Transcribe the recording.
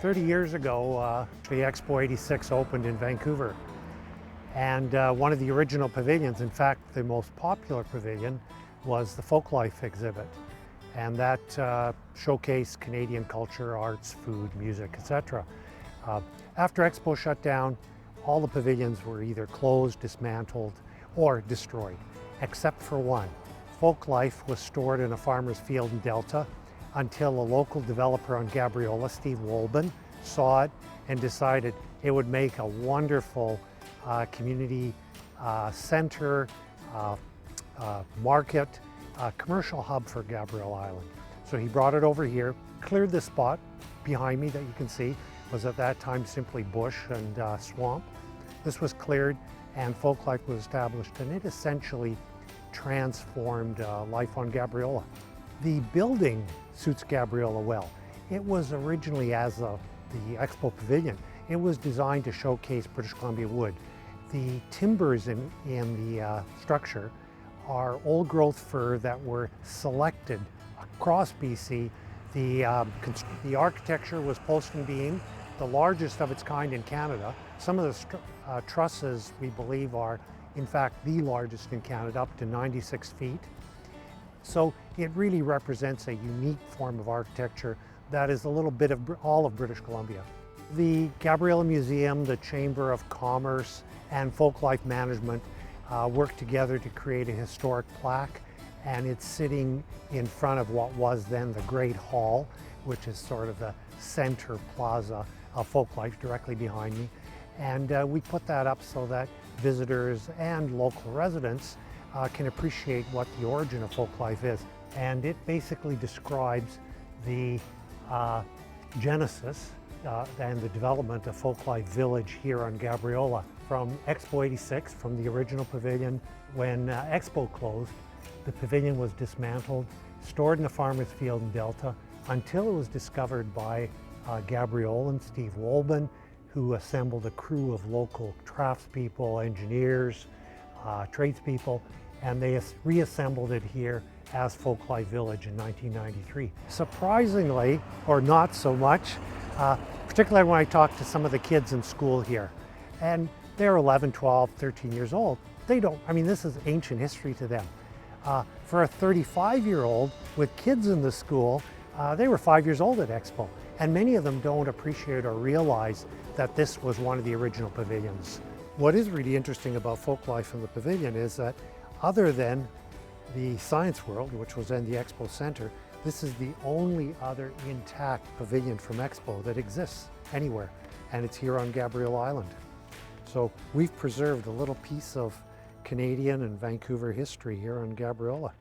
30 years ago, the Expo 86 opened in Vancouver. And one of the original pavilions, in fact, the most popular pavilion, was the FolkLife exhibit. And that showcased Canadian culture, arts, food, music, etc. After Expo shut down, all the pavilions were either closed, dismantled, or destroyed, except for one. FolkLife was stored in a farmer's field in Delta until a local developer on Gabriola, Steve Wolben, saw it and decided it would make a wonderful community center, market, commercial hub for Gabriola Island. So he brought it over here, cleared the spot behind me that you can see, was at that time simply bush and swamp. This was cleared and FolkLife was established, and it essentially transformed life on Gabriola. The building suits Gabriola well. It was originally, as the Expo Pavilion, it was designed to showcase British Columbia wood. The timbers in the structure are old growth fir that were selected across BC. The architecture was post and beam, the largest of its kind in Canada. Some of the trusses, we believe, are in fact the largest in Canada, up to 96 feet. So it really represents a unique form of architecture that is a little bit of all of British Columbia. The Gabriola Museum, the Chamber of Commerce, and FolkLife Management worked together to create a historic plaque, and it's sitting in front of what was then the Great Hall, which is sort of the center plaza of FolkLife directly behind me. And we put that up so that visitors and local residents can appreciate what the origin of FolkLife is. And it basically describes the genesis and the development of FolkLife Village here on Gabriola. From Expo 86, from the original pavilion, when Expo closed, the pavilion was dismantled, stored in a farmer's field in Delta, until it was discovered by Gabriola and Steve Wolben, who assembled a crew of local craftspeople, engineers, tradespeople, and they reassembled it here as FolkLife Village in 1993. Surprisingly, or not so much, particularly when I talk to some of the kids in school here, and they're 11, 12, 13 years old, they don't, I mean, this is ancient history to them. For a 35-year-old with kids in the school, they were 5 years old at Expo, and many of them don't appreciate or realize that this was one of the original pavilions. What is really interesting about FolkLife in the pavilion is that other than the Science World, which was in the Expo Centre, this is the only other intact pavilion from Expo that exists anywhere, and it's here on Gabriola Island. So we've preserved a little piece of Canadian and Vancouver history here on Gabriola.